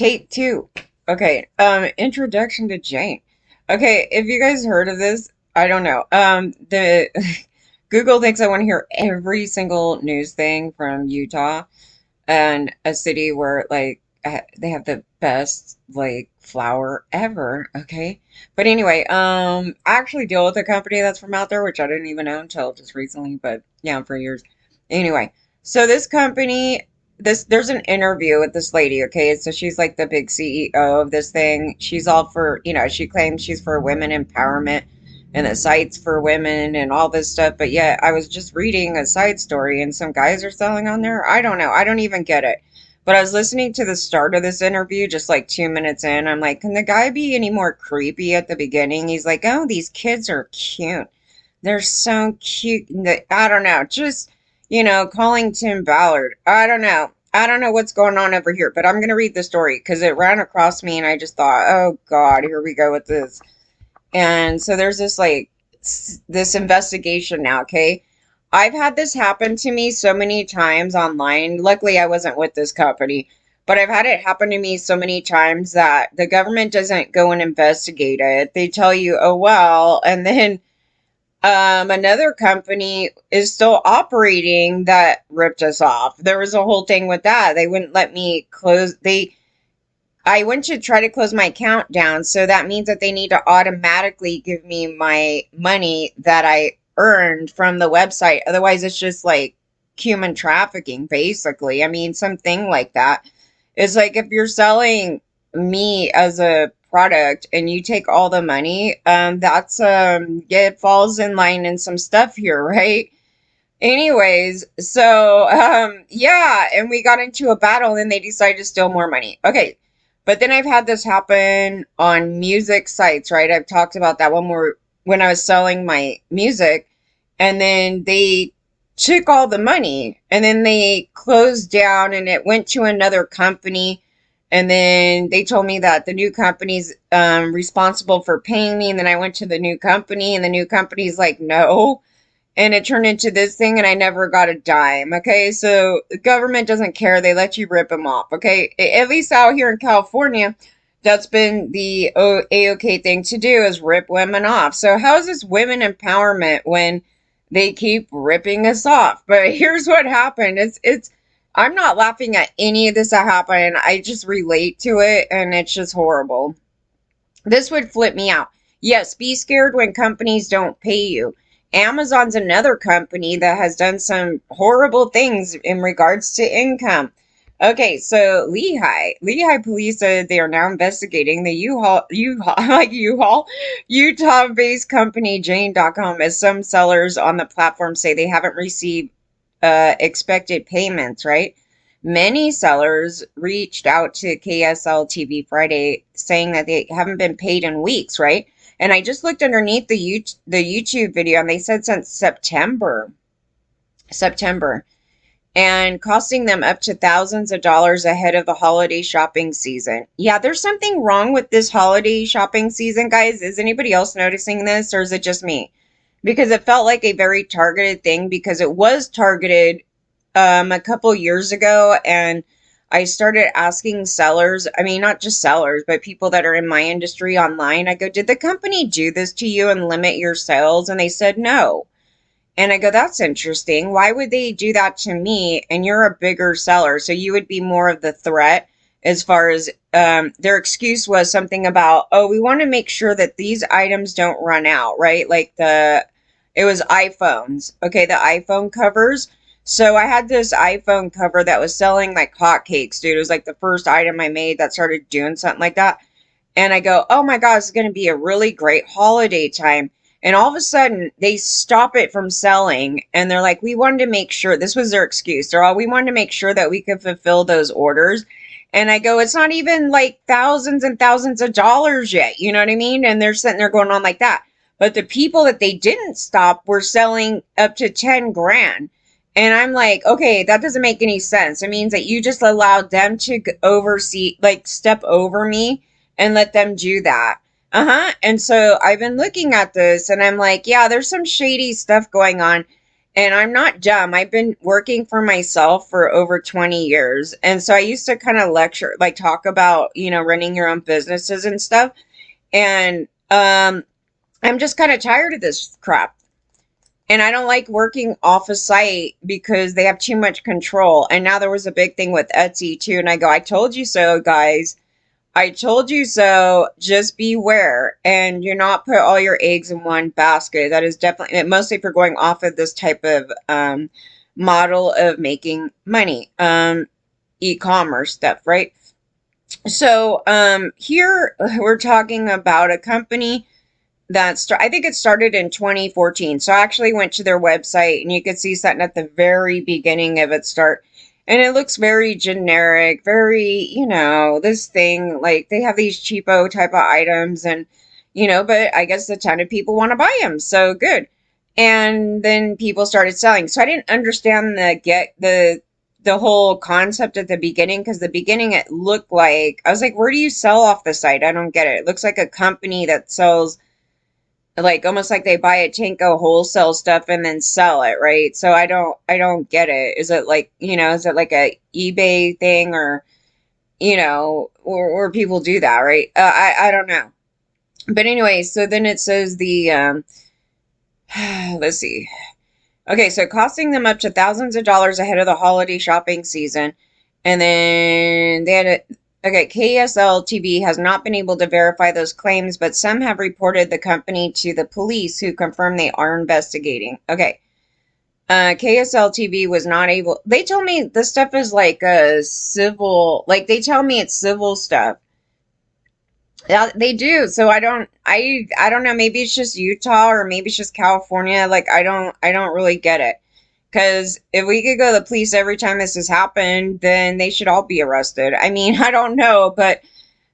Take two. Okay. Introduction to Jane. Okay, if you guys heard of this, I don't know. The Google thinks I want to hear every single news thing from Utah and a city where they have the best like flour ever. Okay, but anyway, I actually deal with a company that's from out there, which I didn't even know until just recently. But yeah, for years. Anyway, so this company, there's an interview with this lady. Okay, so she's like the big CEO of this thing. She's all for, she claims she's for women empowerment and the sites for women and all this stuff. But yeah, I was just reading a side story and some guys are selling on there. I don't know. I don't even get it. But I was listening to the start of this interview just like 2 minutes in. I'm like, can the guy be any more creepy at the beginning? He's like, oh, these kids are cute. They're so cute. I don't know. Just, calling Tim Ballard. I don't know. I don't know what's going on over here, but I'm going to read the story because it ran across me and I just thought, oh God, here we go with this. And so there's this investigation now, okay? I've had this happen to me so many times online. Luckily, I wasn't with this company, but I've had it happen to me so many times that the government doesn't go and investigate it. They tell you, oh, well, and then another company is still operating that ripped us off. There was a whole thing with that. They wouldn't let me close. I went to try to close my account down, so that means that they need to automatically give me my money that I earned from the website. Otherwise, it's just like human trafficking, basically. I mean, something like that. It's like if you're selling me as a product and you take all the money, that's yeah, it falls in line in some stuff here, right? Anyways, so yeah, and we got into a battle and they decided to steal more money. Okay. But then I've had this happen on music sites, right? I've talked about that one where when I was selling my music and then they took all the money and then they closed down and it went to another company. And then they told me that the new company's responsible for paying me. And then I went to the new company and the new company's like, no, and it turned into this thing and I never got a dime. Okay, so the government doesn't care. They let you rip them off. Okay, at least out here in California, that's been the A-OK thing to do, is rip women off. So how is this women empowerment when they keep ripping us off? But here's what happened. It's I'm not laughing at any of this that happened. I just relate to it and it's just horrible. This would flip me out. Yes, be scared when companies don't pay you. Amazon's another company that has done some horrible things in regards to income. Okay, so Lehi police said they are now investigating the Utah-based company Jane.com, as some sellers on the platform say they haven't received expected payments, right? Many sellers reached out to KSL TV Friday saying that they haven't been paid in weeks, right? And I just looked underneath the YouTube video and they said since September, and costing them up to thousands of dollars ahead of the holiday shopping season. Yeah, there's something wrong with this holiday shopping season, guys. Is anybody else noticing this or is it just me? Because it felt like a very targeted thing because it was targeted a couple years ago, and I started asking sellers, I mean, not just sellers, but people that are in my industry online. I go, did the company do this to you and limit your sales? And they said no. And I go, that's interesting. Why would they do that to me? And you're a bigger seller, so you would be more of the threat. As far as their excuse was something about, oh, we want to make sure that these items don't run out, right? Like it was iPhones. Okay, the iPhone covers. So I had this iPhone cover that was selling like hotcakes, dude. It was like the first item I made that started doing something like that. And I go, oh my God, it's going to be a really great holiday time. And all of a sudden, they stop it from selling. And they're like, we wanted to make sure, this was their excuse. We wanted to make sure that we could fulfill those orders. And I go, it's not even like thousands and thousands of dollars yet. You know what I mean? And they're sitting there going on like that. But the people that they didn't stop were selling up to 10 grand. And I'm like, okay, that doesn't make any sense. It means that you just allowed them to oversee, like step over me and let them do that. And so I've been looking at this and I'm like, yeah, there's some shady stuff going on. And I'm not dumb. I've been working for myself for over 20 years. And so I used to kind of lecture, like talk about, running your own businesses and stuff. And I'm just kind of tired of this crap. And I don't like working off a site because they have too much control. And now there was a big thing with Etsy too. And I go, I told you so, guys. I told you so. Just beware and do not put all your eggs in one basket. That is definitely, mostly if you're going off of this type of model of making money, e-commerce stuff, right? So here we're talking about a company I think it started in 2014. So I actually went to their website and you could see something at the very beginning of its start. And it looks very generic, very, this thing, like they have these cheapo type of items and, but I guess a ton of people want to buy them. So good. And then people started selling. So I didn't understand the whole concept at the beginning because the beginning it looked like I was like, where do you sell off the site? I don't get it. It looks like a company that sells like almost like they buy a Tanko wholesale stuff and then sell it, right? So I don't get it. Is it like, is it like a eBay thing or, or people do that, right? I don't know. But anyway, so then it says let's see. Okay, so costing them up to thousands of dollars ahead of the holiday shopping season. And then they had okay, KSL TV has not been able to verify those claims, but some have reported the company to the police who confirm they are investigating. Okay. KSL TV was not able, they told me this stuff is like a civil, like they tell me it's civil stuff. Yeah, they do. So I don't know, maybe it's just Utah or maybe it's just California. Like I don't really get it. Because if we could go to the police every time this has happened, then they should all be arrested. I mean, I don't know, but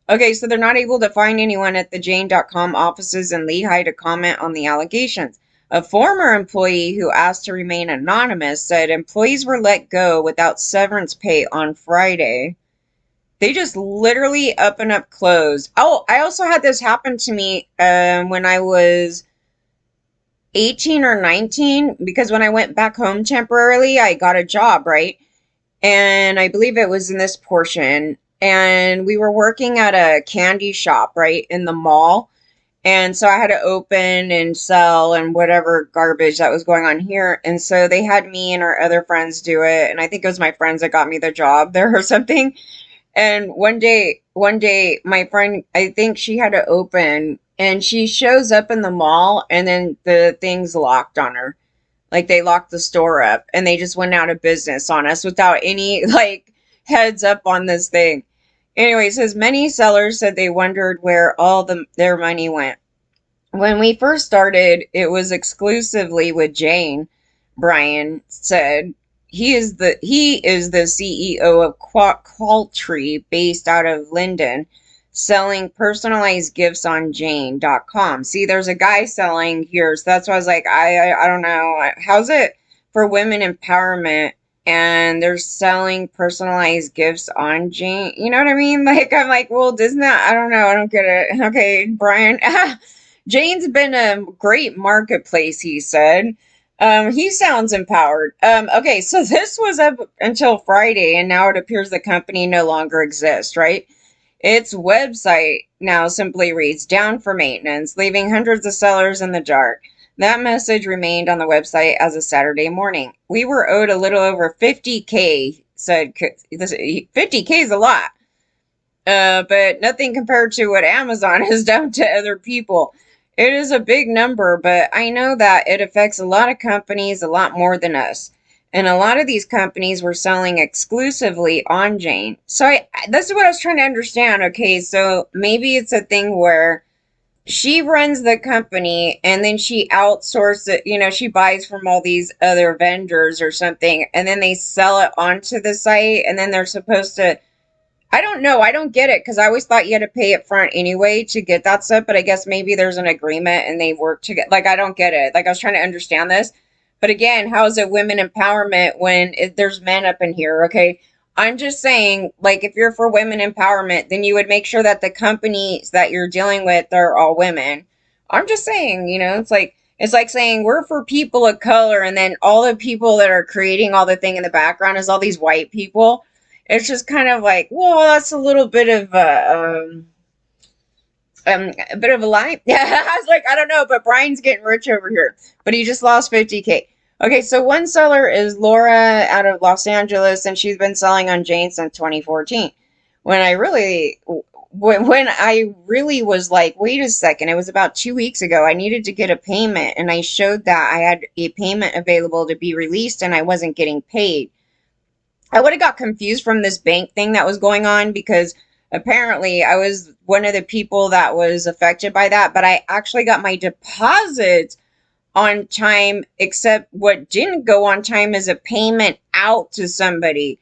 okay, so they're not able to find anyone at the Jane.com offices in Lehi to comment on the allegations. A former employee who asked to remain anonymous said employees were let go without severance pay on Friday. They just literally up and up closed. Oh, I also had this happen to me when I was 18 or 19 because when I went back home temporarily, I got a job, right? And I believe it was in this portion. And we were working at a candy shop, right, in the mall. And so I had to open and sell and whatever garbage that was going on here. And so they had me and our other friends do it. And I think it was my friends that got me the job there or something. And one day, my friend, I think she had to open and she shows up in the mall and then the thing's locked on her. Like they locked the store up and they just went out of business on us without any like heads up on this thing. Anyway, it says many sellers said they wondered where all their money went. When we first started, it was exclusively with Jane, Brian said. He is the CEO of Qualtree based out of Linden, selling personalized gifts on Jane.com. See, there's a guy selling here, so that's why I was like, I don't know. How's it for women empowerment? And they're selling personalized gifts on Jane. You know what I mean? Like, I'm like, well, doesn't that, I don't know. I don't get it. Okay, Brian. Jane's been a great marketplace, he said. He sounds empowered. Okay, so this was up until Friday, and now it appears the company no longer exists, right? Its website now simply reads down for maintenance, leaving hundreds of sellers in the dark. That message remained on the website as of Saturday morning. We were owed a little over 50K, said 50K is a lot. But nothing compared to what Amazon has done to other people. It is a big number, but I know that it affects a lot of companies a lot more than us. And a lot of these companies were selling exclusively on Jane. So that's what I was trying to understand. Okay, so maybe it's a thing where she runs the company and then she outsources it, she buys from all these other vendors or something, and then they sell it onto the site, and then they're supposed to, I don't know. I don't get it because I always thought you had to pay up front anyway to get that stuff. But I guess maybe there's an agreement and they work together. Like, I don't get it. Like, I was trying to understand this. But again, how is it women empowerment when there's men up in here? Okay. I'm just saying, like, if you're for women empowerment, then you would make sure that the companies that you're dealing with are all women. I'm just saying, it's like, It's like saying we're for people of color, and then all the people that are creating all the thing in the background is all these white people. It's just kind of like, well, that's a little bit of a bit of a lie. Yeah, I was like, I don't know, but Brian's getting rich over here, but he just lost 50K. Okay, so one seller is Laura out of Los Angeles, and she's been selling on Jane since 2014. When I really, when I really was like, wait a second, it was about 2 weeks ago. I needed to get a payment, and I showed that I had a payment available to be released, and I wasn't getting paid. I would have got confused from this bank thing that was going on because apparently I was one of the people that was affected by that, but I actually got my deposit on time, except what didn't go on time is a payment out to somebody.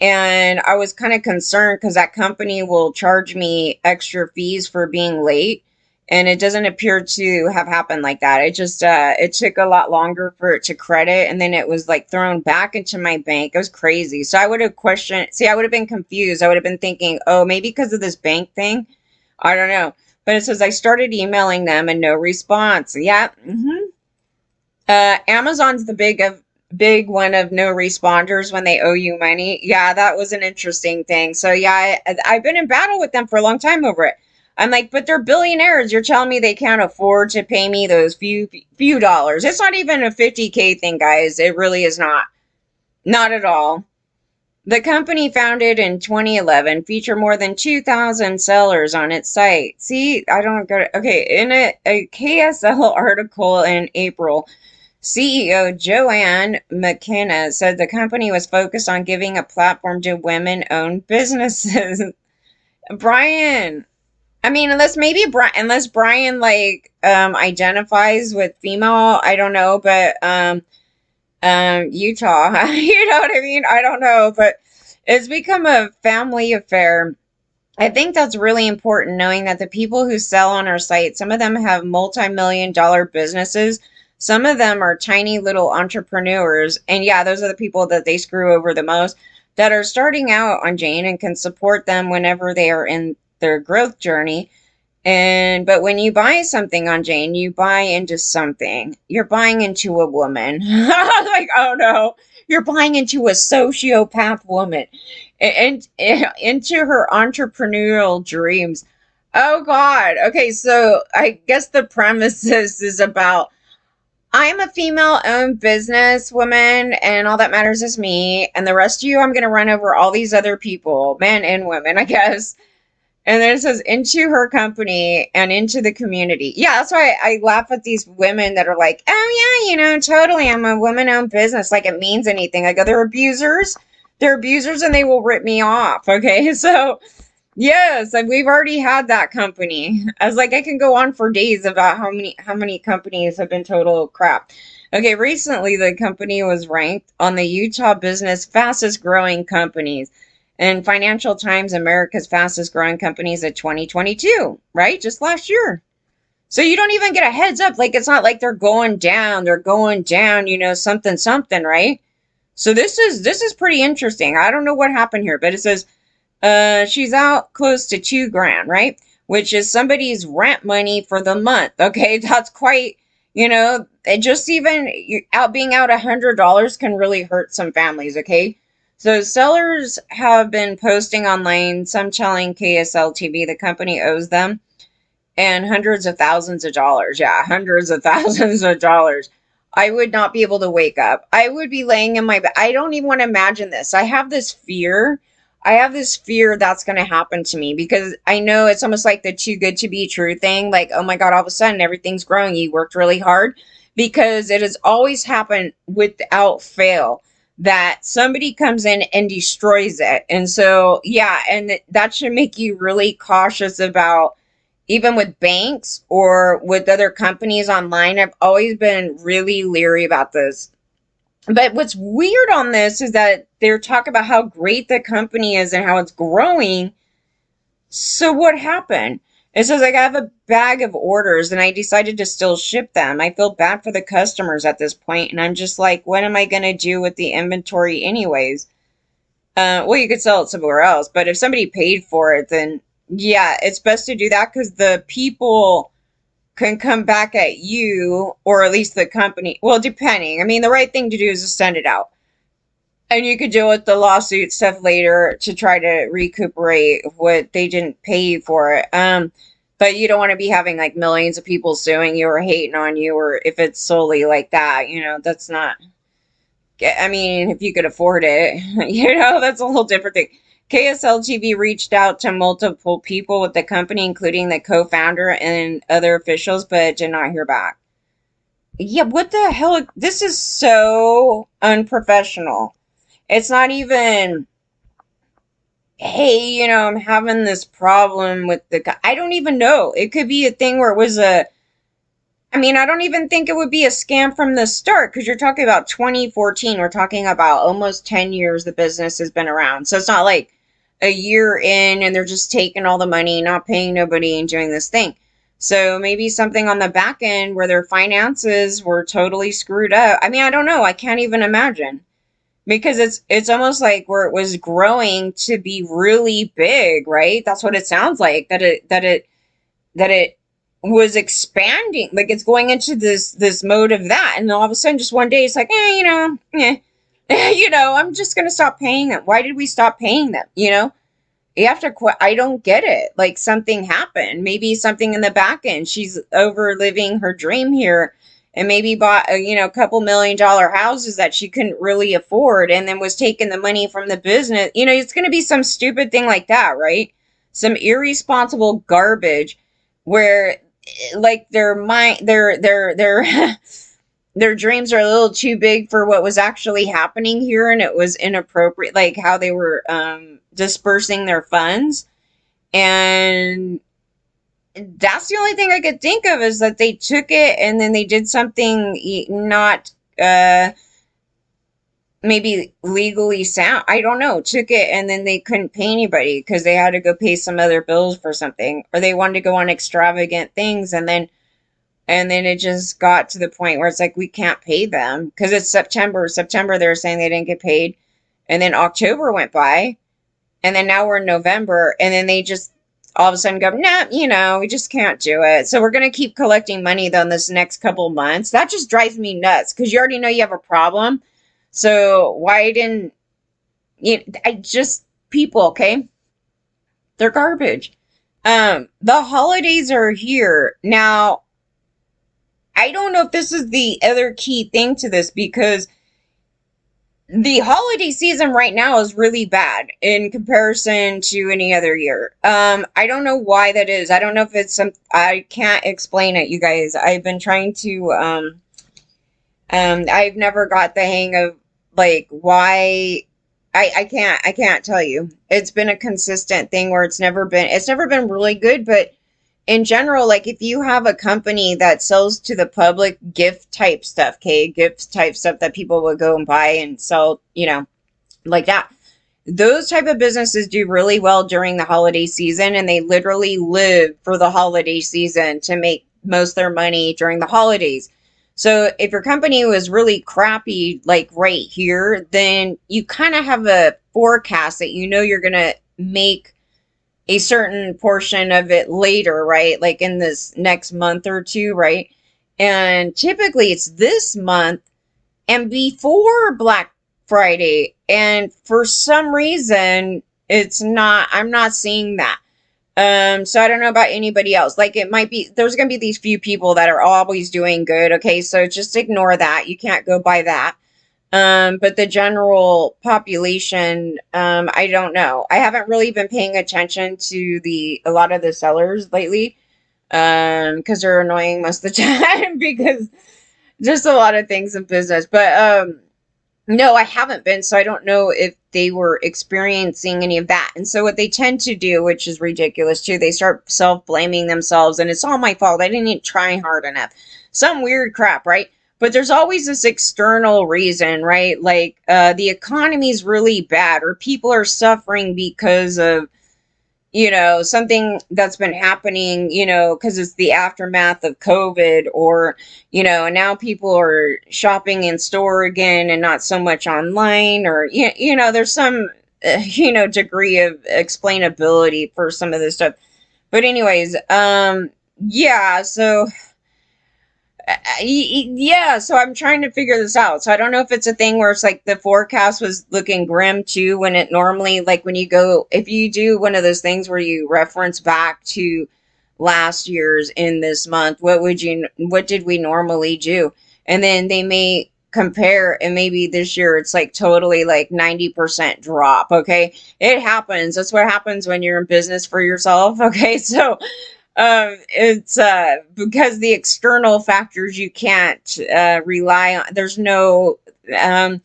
And I was kind of concerned because that company will charge me extra fees for being late. And it doesn't appear to have happened like that. It just, it took a lot longer for it to credit. And then it was like thrown back into my bank. It was crazy. So I would have questioned, see, I would have been confused. I would have been thinking, oh, maybe because of this bank thing. I don't know. But it says I started emailing them and no response. Yeah. Amazon's the big one of no responders when they owe you money. Yeah, that was an interesting thing. So yeah, I've been in battle with them for a long time over it. I'm like, but they're billionaires. You're telling me they can't afford to pay me those few dollars. It's not even a 50K thing, guys. It really is not. Not at all. The company, founded in 2011, featured more than 2,000 sellers on its site. See, I don't get it. Okay, in a KSL article in April, CEO Joanne McKenna said the company was focused on giving a platform to women-owned businesses. Brian, I mean, unless Brian like identifies with female, I don't know, but Utah, you know what I mean? I don't know, but it's become a family affair. I think that's really important, knowing that the people who sell on our site, some of them have multi-million-dollar businesses. Some of them are tiny little entrepreneurs. And yeah, those are the people that they screw over the most, that are starting out on Jane and can support them whenever they are in their growth journey. And but when you buy something on Jane, you buy into something. You're buying into a woman. Like, oh no, you're buying into a sociopath woman and into her entrepreneurial dreams. Oh God. Okay, so I guess the premises is about I'm a female owned business woman and all that matters is me. And the rest of you, I'm going to run over all these other people, men and women, I guess. And then it says into her company and into the community. Yeah, that's why I laugh at these women that are like, oh yeah, totally, I'm a woman-owned business, like it means anything. I go, they're abusers. They're abusers and they will rip me off. Okay, so yes, and we've already had that company. I was like, I can go on for days about how many companies have been total crap. Okay, recently the company was ranked on the Utah Business Fastest Growing Companies and Financial Times America's Fastest Growing Companies of 2022, right? Just last year. So you don't even get a heads up. Like, it's not like they're going down. They're going down, something, something, right? So this is pretty interesting. I don't know what happened here, but it says she's out close to 2 grand, right? Which is somebody's rent money for the month. Okay, that's quite, it just even being out $100 can really hurt some families. Okay, so sellers have been posting online, some telling KSL TV the company owes them and hundreds of thousands of dollars. Yeah, hundreds of thousands of dollars. I would not be able to wake up. I would be laying in my bed. I don't even want to imagine this. I have this fear. I have this fear that's going to happen to me because I know it's almost like the too good to be true thing. Like, oh my God, all of a sudden everything's growing. You worked really hard, because it has always happened without fail that somebody comes in and destroys it. And so, yeah, and that should make you really cautious about, even with banks or with other companies online. I've always been really leery about this. But what's weird on this is that they're talking about how great the company is and how it's growing. So what happened? It says, like, I have a bag of orders and I decided to still ship them. I feel bad for the customers at this point, and I'm just like, what am I going to do with the inventory anyways? Well, you could sell it somewhere else, but if somebody paid for it, then yeah, it's best to do that, because the people can come back at you, or at least the company. Well, depending. I mean, the right thing to do is to send it out. And you could deal with the lawsuit stuff later to try to recuperate what they didn't pay you for it. But you don't want to be having like millions of people suing you or hating on you, or if it's solely like that, that's not. I mean, if you could afford it, that's a whole different thing. KSL TV reached out to multiple people with the company, including the co-founder and other officials, but did not hear back. Yeah, what the hell? This is so unprofessional. It's not even, hey, I'm having this problem with I don't even know. It could be a thing where it was I mean, I don't even think it would be a scam from the start, because you're talking about 2014. We're talking about almost 10 years the business has been around. So it's not like a year in and they're just taking all the money, not paying nobody, and doing this thing. So maybe something on the back end where their finances were totally screwed up. I mean, I don't know. I can't even imagine, because it's almost like where it was growing to be really big, right? That's what it sounds like, that it was expanding, like it's going into this mode of that, and all of a sudden, just one day, it's like, I'm just gonna stop paying them. Why did we stop paying them? You have to quit. I don't get it. Like, something happened. Maybe something in the back end. She's over living her dream here, and maybe bought a couple $1 million houses that she couldn't really afford, and then was taking the money from the business. It's going to be some stupid thing like that, right? Some irresponsible garbage where, like, their mind, their their dreams are a little too big for what was actually happening here, and it was inappropriate, like how they were dispersing their funds. And that's the only thing I could think of, is that they took it and then they did something not maybe legally sound. I don't know. Took it and then they couldn't pay anybody because they had to go pay some other bills for something, or they wanted to go on extravagant things, and then it just got to the point where it's like, we can't pay them because it's September. September, they were saying they didn't get paid. And then October went by. And then now we're in November. And then they just all of a sudden go, nah, we just can't do it. So we're going to keep collecting money, though, in this next couple months. That just drives me nuts, because you already know you have a problem. So why didn't people, okay? They're garbage. The holidays are here. Now, I don't know if this is the other key thing to this, because the holiday season right now is really bad in comparison to any other year. I don't know why that is. I don't know if it's I can't explain it, you guys. I've been trying to, I've never got the hang of, like, why. I can't tell you. It's been a consistent thing where it's never been really good, but in general, like, if you have a company that sells to the public gift type stuff, okay, gift type stuff that people will go and buy and sell, like that, those type of businesses do really well during the holiday season, and they literally live for the holiday season to make most of their money during the holidays. So if your company was really crappy, like right here, then you kind of have a forecast that you're going to make a certain portion of it later, right? Like in this next month or two, right? And typically it's this month and before Black Friday. And for some reason, I'm not seeing that. So I don't know about anybody else. Like, it might be, there's going to be these few people that are always doing good. Okay. So just ignore that. You can't go by that. But the general population, I don't know. I haven't really been paying attention to a lot of the sellers lately, because they're annoying most of the time, because just a lot of things in business. But, no, I haven't been, so I don't know if they were experiencing any of that. And so what they tend to do, which is ridiculous too, they start self-blaming themselves, and it's all my fault. I didn't try hard enough. Some weird crap, right? But there's always this external reason, right? Like, the economy is really bad, or people are suffering because of, something that's been happening, because it's the aftermath of COVID, or, and now people are shopping in store again and not so much online, or, there's some, degree of explainability for some of this stuff. But anyways, yeah, so yeah, so I'm trying to figure this out. So I don't know if it's a thing where it's like the forecast was looking grim too, when it normally, like when you go, if you do one of those things where you reference back to last year's in this month, what did we normally do? And then they may compare, and maybe this year it's like totally like 90% drop. Okay. It happens. That's what happens when you're in business for yourself. Okay. So it's because the external factors you can't rely on. There's no um,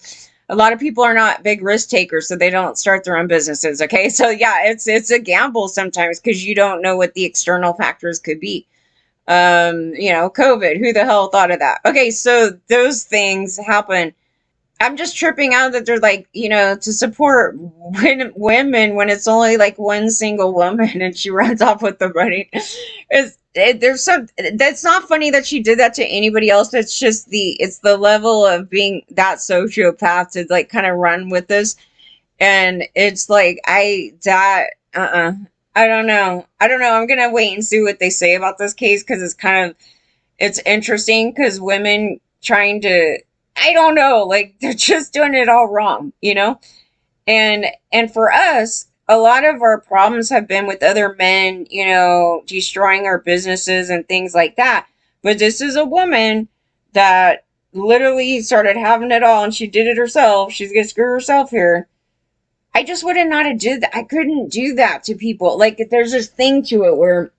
a lot of people are not big risk takers, so they don't start their own businesses. Okay, so yeah, it's a gamble sometimes because you don't know what the external factors could be. COVID. Who the hell thought of that? Okay, so those things happen. I'm just tripping out that they're like, to support women when it's only like one single woman and she runs off with the money. There's some, that's not funny that she did that to anybody else. It's the level of being that sociopath to like kind of run with this. And it's like, I don't know. I don't know. I'm going to wait and see what they say about this case because it's interesting because women trying to, I don't know, like they're just doing it all wrong. And for us, a lot of our problems have been with other men, destroying our businesses and things like that. But this is a woman that literally started having it all and she did it herself. She's gonna screw herself here. I just would have not have did that. I couldn't do that to people. Like there's this thing to it where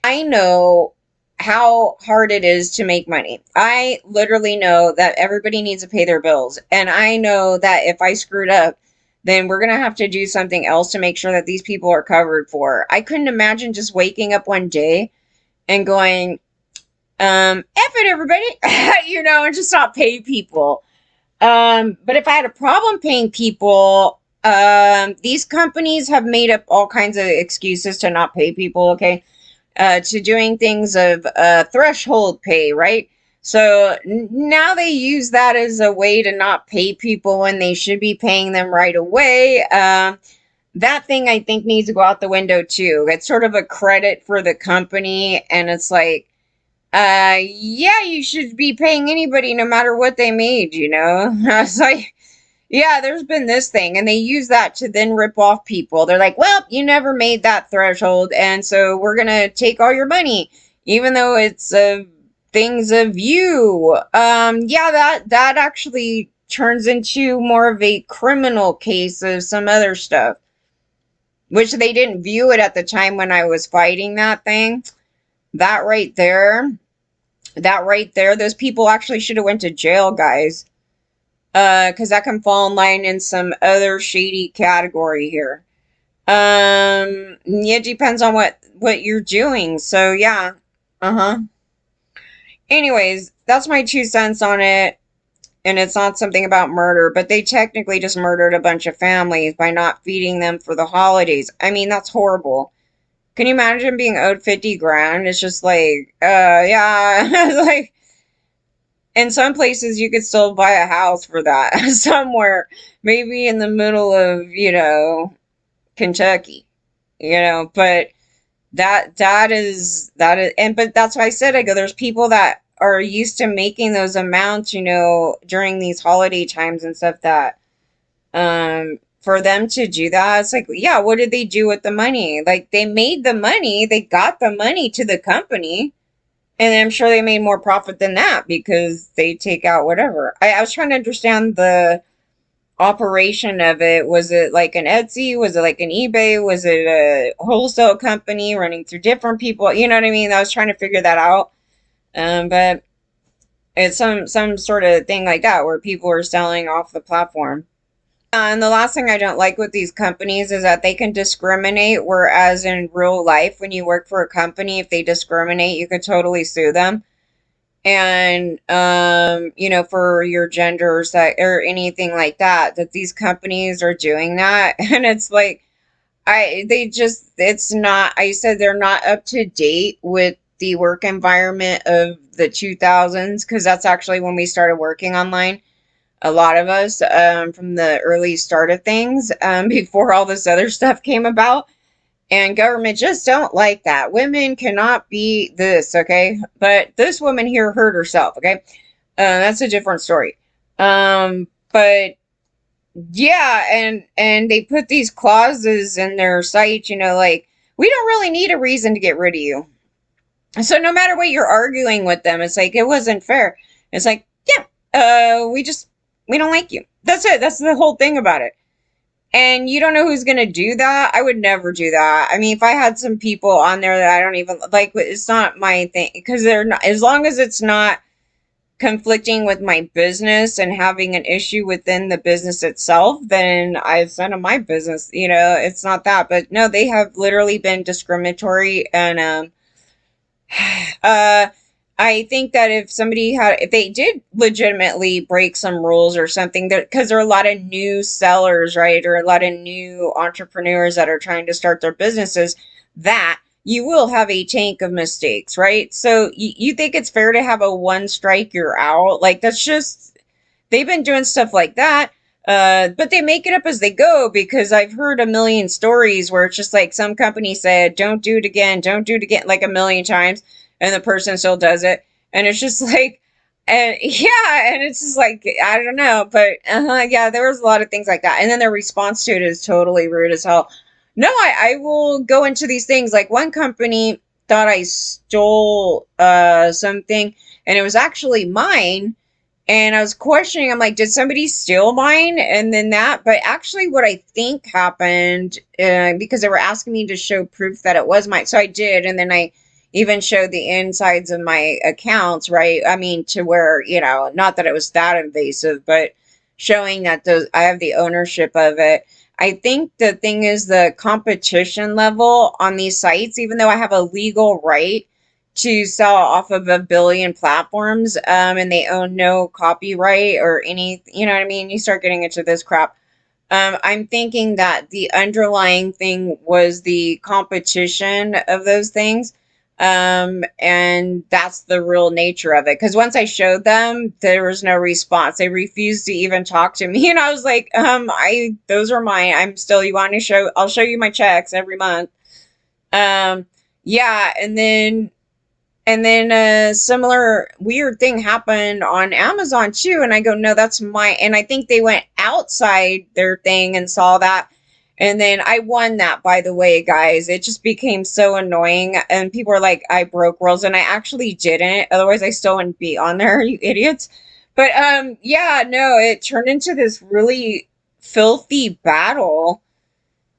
I know how hard it is to make money. I literally know that everybody needs to pay their bills. And I know that if I screwed up, then we're going to have to do something else to make sure that these people are covered for. I couldn't imagine just waking up one day and going, F it, everybody, and just not pay people. But if I had a problem paying people, these companies have made up all kinds of excuses to not pay people, okay? To doing things of threshold pay, right? So now they use that as a way to not pay people when they should be paying them right away. That thing I think needs to go out the window too. It's sort of a credit for the company, and it's like, yeah, you should be paying anybody no matter what they made. It's like, yeah, there's been this thing, and they use that to then rip off people. They're like, well, you never made that threshold, and so we're going to take all your money, even though it's things of you. Yeah, that actually turns into more of a criminal case of some other stuff, which they didn't view it at the time when I was fighting that thing. That right there, those people actually should have went to jail, guys. Because that can fall in line in some other shady category here. Yeah, it depends on what you're doing. So yeah, uh-huh. Anyways, that's my 2 cents on it. And it's not something about murder, but they technically just murdered a bunch of families by not feeding them for the holidays. I mean, that's horrible. Can you imagine being owed 50 grand? It's just like, yeah, like in some places you could still buy a house for that somewhere, maybe in the middle of, Kentucky, but but that's why I go, there's people that are used to making those amounts, during these holiday times and stuff that, for them to do that, it's like, yeah, what did they do with the money? Like they made the money, they got the money to the company. And I'm sure they made more profit than that because they take out whatever. I was trying to understand the operation of it. Was it like an Etsy? Was it like an eBay? Was it a wholesale company running through different people? You know what I mean? I was trying to figure that out. But it's some sort of thing like that where people are selling off the platform. And the last thing I don't like with these companies is that they can discriminate, whereas in real life, when you work for a company, if they discriminate, you could totally sue them. And, for your gender or anything like that, that these companies are doing that. And it's like, it's not, I said they're not up to date with the work environment of the 2000s, because that's actually when we started working online, a lot of us, from the early start of things, before all this other stuff came about. And government just don't like that. Women cannot be this, okay? But this woman here hurt herself, okay? That's a different story. But yeah, and they put these clauses in their site, like, we don't really need a reason to get rid of you. So no matter what you're arguing with them, it's like it wasn't fair. It's like, yeah, we don't like you. That's it. That's the whole thing about it. And you don't know who's going to do that. I would never do that. I mean, if I had some people on there that I don't even like, it's not my thing, because they're not, as long as it's not conflicting with my business and having an issue within the business itself, then it's none of my business. It's not that. But no, they have literally been discriminatory. And uh I think that if they did legitimately break some rules or something, because there are a lot of new sellers, right, or a lot of new entrepreneurs that are trying to start their businesses, that you will have a tank of mistakes, right? So you think it's fair to have a one strike, you're out? Like, that's just, they've been doing stuff like that. But they make it up as they go, because I've heard a million stories where it's just like some company said, don't do it again, like a million times, and the person still does it. And it's just like, and yeah, and it's just like, I don't know, but yeah, there was a lot of things like that. And then their response to it is totally rude as hell. No, I will go into these things. Like, one company thought I stole something, and it was actually mine, and I was questioning, I'm like, did somebody steal mine? And then but actually, what I think happened, because they were asking me to show proof that it was mine. So I did. And then I even showed the insides of my accounts, right? I mean, to where, not that it was that invasive, but showing that I have the ownership of it. I think the thing is the competition level on these sites, even though I have a legal right to sell off of a billion platforms, and they own no copyright or any, you know what I mean? You start getting into this crap. I'm thinking that the underlying thing was the competition of those things. And that's the real nature of it. Because once I showed them, there was no response. They refused to even talk to me. And I was like, those are mine. You want to I'll show you my checks every month. Yeah. And then a similar weird thing happened on Amazon too. And I go, no, that's mine. And I think they went outside their thing and saw that. And then I won that, by the way, guys. It just became so annoying. And people were like, I broke rules. And I actually didn't. Otherwise, I still wouldn't be on there, you idiots. But yeah, no, it turned into this really filthy battle,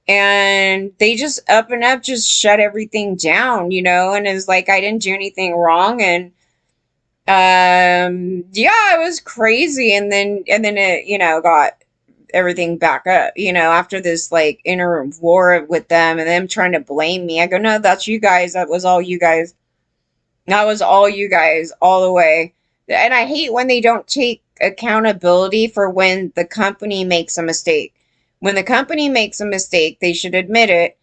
and they just up and up just shut everything down, and it's like I didn't do anything wrong. And yeah, it was crazy. And then it, got everything back up, after this like inner war with them and them trying to blame me. I go, no, that's you guys. That was all you guys. That was all you guys, all the way. And I hate when they don't take accountability for when the company makes a mistake. When the company makes a mistake, they should admit it.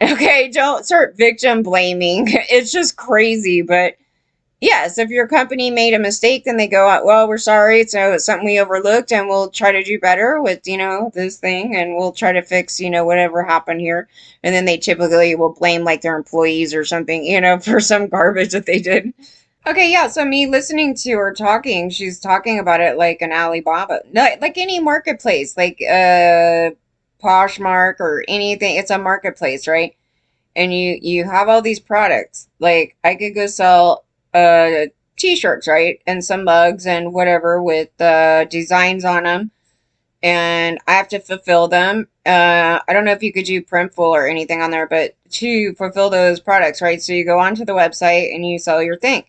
Okay, don't start victim blaming. It's just crazy. But yes, if your company made a mistake, then they go, well, we're sorry. It's something we overlooked, and we'll try to do better with, this thing, and we'll try to fix, whatever happened here. And then they typically will blame like their employees or something, for some garbage that they did. Okay, yeah, so me listening to her talking, she's talking about it like an Alibaba, like any marketplace, like Poshmark or anything. It's a marketplace, right? And you have all these products. Like, I could go sell t-shirts, right? And some mugs and whatever with designs on them, and I have to fulfill them. I don't know if you could do Printful or anything on there, but to fulfill those products, right? So you go onto the website and you sell your thing.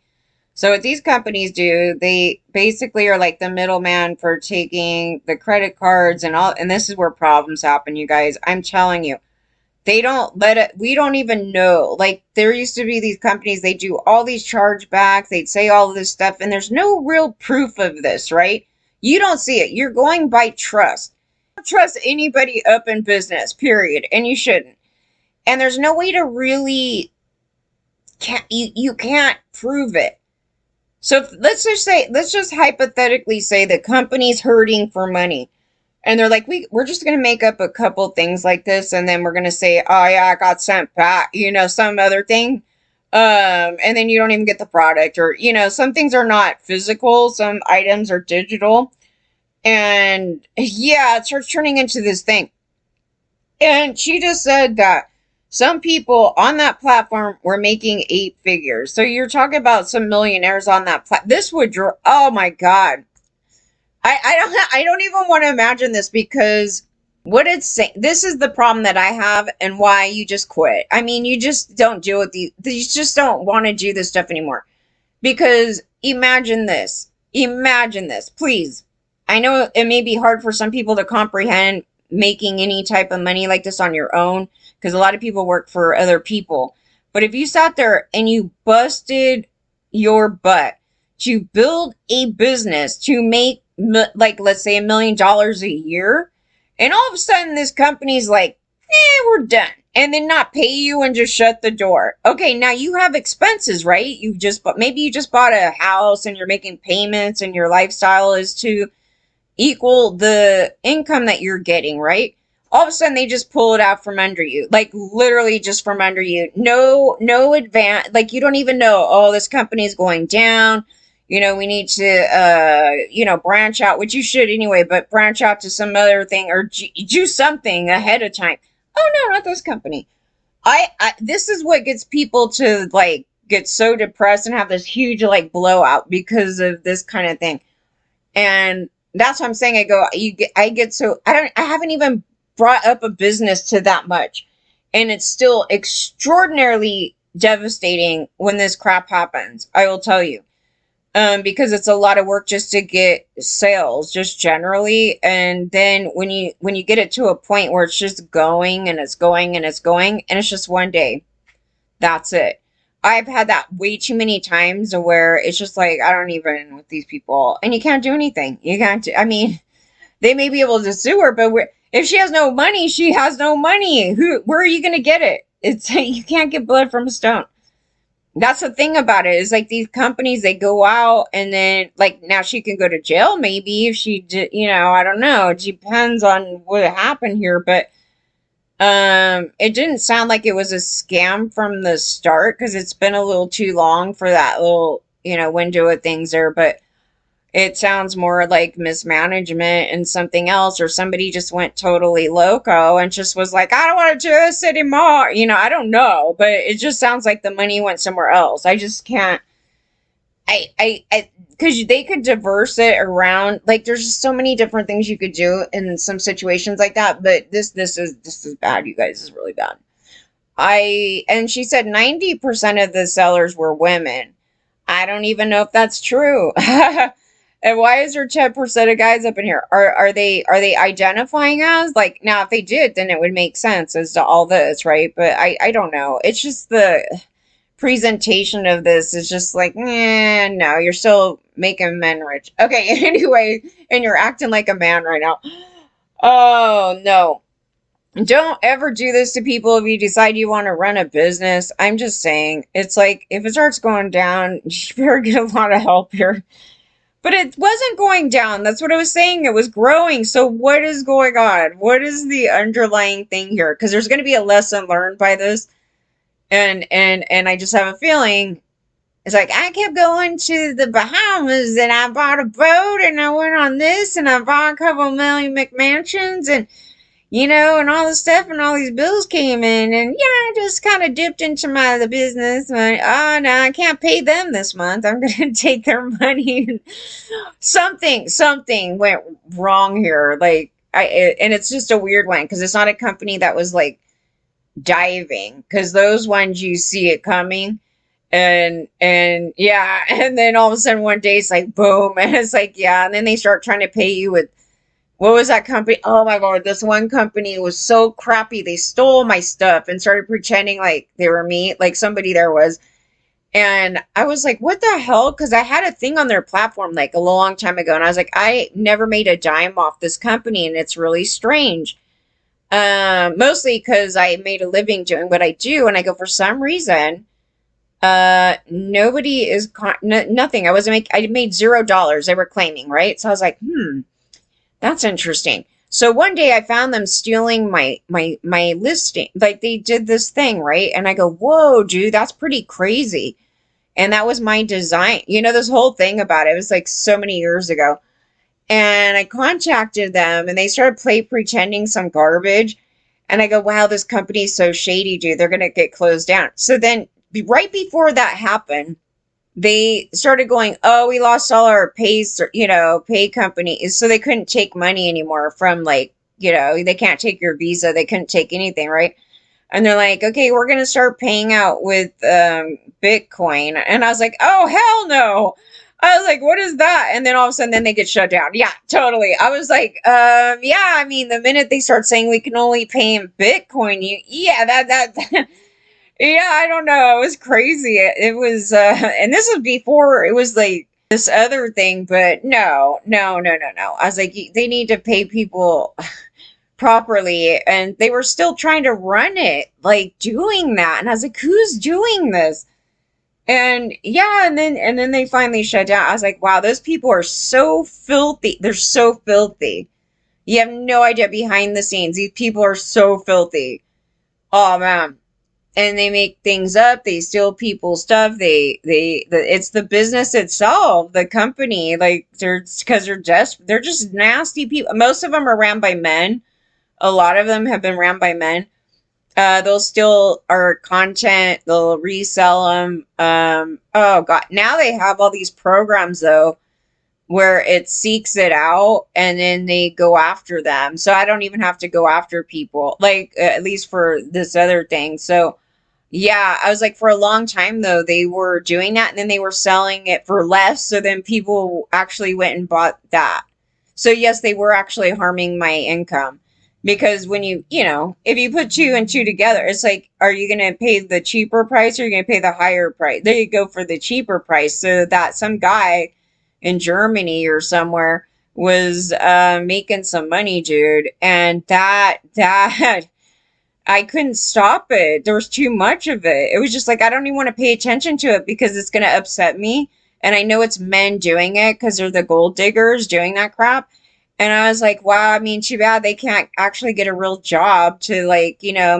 So what these companies do, they basically are like the middleman for taking the credit cards and all. And this is where problems happen, you guys. I'm telling you, they don't let it. We don't even know. Like, there used to be these companies, they do all these chargebacks. They'd say all of this stuff, and there's no real proof of this, right? You don't see it. You're going by trust. Don't trust anybody up in business, period. And you shouldn't. And there's no way to really, you can't prove it. So let's just hypothetically say the company's hurting for money. And they're like, we're just going to make up a couple things like this. And then we're going to say, oh, yeah, I got sent back, some other thing. And then you don't even get the product, or, some things are not physical. Some items are digital. And yeah, it starts turning into this thing. And she just said that some people on that platform were making 8 figures. So you're talking about some millionaires on that This would draw, oh my God. I don't even want to imagine this, because what it's saying, this is the problem that I have and why you just quit. I mean, you just don't deal with you just don't want to do this stuff anymore. Because imagine this, please. I know it may be hard for some people to comprehend making any type of money like this on your own, because a lot of people work for other people. But if you sat there and you busted your butt to build a business to make, like, let's say $1 million a year, and all of a sudden this company's like, we're done, and then not pay you and just shut the door. Okay, now you have expenses, right? Maybe you just bought a house and you're making payments, and your lifestyle is to equal the income that you're getting, right? All of a sudden they just pull it out from under you, like literally just from under you. No advance, like you don't even know, oh, this company is going down. We need to, branch out, which you should anyway, but branch out to some other thing, or do something ahead of time. Oh no, not this company. This is what gets people to like get so depressed and have this huge like blowout because of this kind of thing. And that's what I'm saying. I get so, I haven't even brought up a business to that much. And it's still extraordinarily devastating when this crap happens. I will tell you. Because it's a lot of work just to get sales, just generally. And then when you get it to a point where it's just going and it's going and it's going, and it's just one day, that's it. I've had that way too many times where it's just like, I don't even with these people, and you can't do anything. You can't I mean, they may be able to sue her, but if she has no money, she has no money. Where are you going to get it? You can't get blood from a stone. That's the thing about it, is like these companies, they go out, and then like now she can go to jail maybe if she did, I don't know. It depends on what happened here, but it didn't sound like it was a scam from the start, because it's been a little too long for that little, window of things there. But it sounds more like mismanagement and something else, or somebody just went totally loco and just was like, I don't want to do this anymore. I don't know, but it just sounds like the money went somewhere else. I just can't. Because they could diverse it around. Like, there's just so many different things you could do in some situations like that. But this is bad, you guys. This is really bad. And she said 90% of the sellers were women. I don't even know if that's true. And why is there 10% of guys up in here? Are they identifying as, like, now if they did, then it would make sense as to all this, right? But I don't know. It's just the presentation of this is just like, no, you're still making men rich. Okay, anyway, and you're acting like a man right now. Oh no. Don't ever do this to people if you decide you want to run a business. I'm just saying, it's like, if it starts going down, you better get a lot of help here. But it wasn't going down. That's what I was saying. It was growing. So what is going on? What is the underlying thing here? Because there's going to be a lesson learned by this. And I just have a feeling it's like, I kept going to the Bahamas, and I bought a boat, and I went on this, and I bought a couple million McMansions, and and all this stuff, and all these bills came in, and I just kind of dipped into the business. And, oh no, I can't pay them this month. I'm gonna take their money. And something went wrong here. Like, and it's just a weird one, because it's not a company that was like diving, because those ones you see it coming. And yeah, and then all of a sudden one day it's like boom, and it's like, yeah, and then they start trying to pay you with, what was that company? Oh my God, this one company was so crappy. They stole my stuff and started pretending like they were me, like somebody there was. And I was like, what the hell? Because I had a thing on their platform like a long time ago, and I was like, I never made a dime off this company, and it's really strange. Mostly because I made a living doing what I do, and I go, for some reason, nobody is nothing. I made $0. They were claiming, right? So I was like, that's interesting. So one day I found them stealing my listing. Like they did this thing, right? And I go, "Whoa, dude, that's pretty crazy." And that was my design. This whole thing about it, it was like so many years ago. And I contacted them and they started pretending some garbage. And I go, wow, this company's so shady, dude. They're going to get closed down. So then, right before that happened, they started going, oh, we lost all our pay companies. So they couldn't take money anymore from they can't take your Visa. They couldn't take anything, right? And they're like, okay, we're going to start paying out with Bitcoin. And I was like, oh, hell no. I was like, what is that? And then all of a sudden, then they get shut down. Yeah, totally. I was like, yeah, I mean, the minute they start saying we can only pay in Bitcoin, yeah, that yeah, I don't know. It was crazy. It was, and this was before it was like this other thing, but no, no, no, no, no. I was like, they need to pay people properly, and they were still trying to run it, like doing that. And I was like, who's doing this? And yeah, and then they finally shut down. I was like, wow, those people are so filthy. They're so filthy. You have no idea behind the scenes. These people are so filthy. Oh man. And they make things up. They steal people's stuff. It's the business itself, the company. Like because they're just nasty people. Most of them are ran by men. A lot of them have been ran by men. They'll steal our content. They'll resell them. Oh God. Now they have all these programs though, where it seeks it out and then they go after them. So I don't even have to go after people, like at least for this other thing. So yeah, I was like, for a long time though, they were doing that and then they were selling it for less. So then people actually went and bought that. So yes, they were actually harming my income because when if you put two and two together, it's like, are you going to pay the cheaper price or are you going to pay the higher price? There you go for the cheaper price. So that some guy in Germany or somewhere was making some money, dude. And that I couldn't stop it. There was too much of it. It was just like, I don't even want to pay attention to it because it's going to upset me. And I know it's men doing it because they're the gold diggers doing that crap. And I was like, wow, I mean, too bad they can't actually get a real job to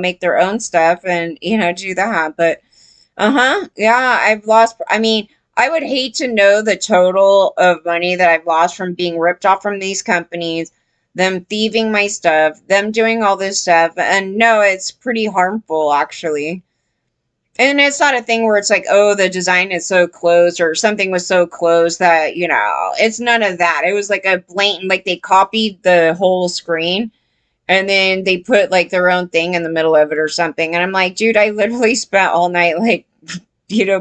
make their own stuff and, do that. But yeah, I've lost. I mean, I would hate to know the total of money that I've lost from being ripped off from these companies, them thieving my stuff, them doing all this stuff. And no, it's pretty harmful, actually. And it's not a thing where it's like, oh, the design is so close or something was so close that, it's none of that. It was like a blatant, like they copied the whole screen and then they put like their own thing in the middle of it or something. And I'm like, dude, I literally spent all night like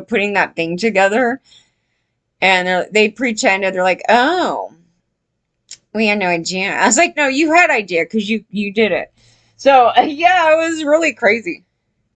putting that thing together. And they pretended they're like, oh, we had no idea. I was like, no, you had idea because you did it. So yeah, it was really crazy.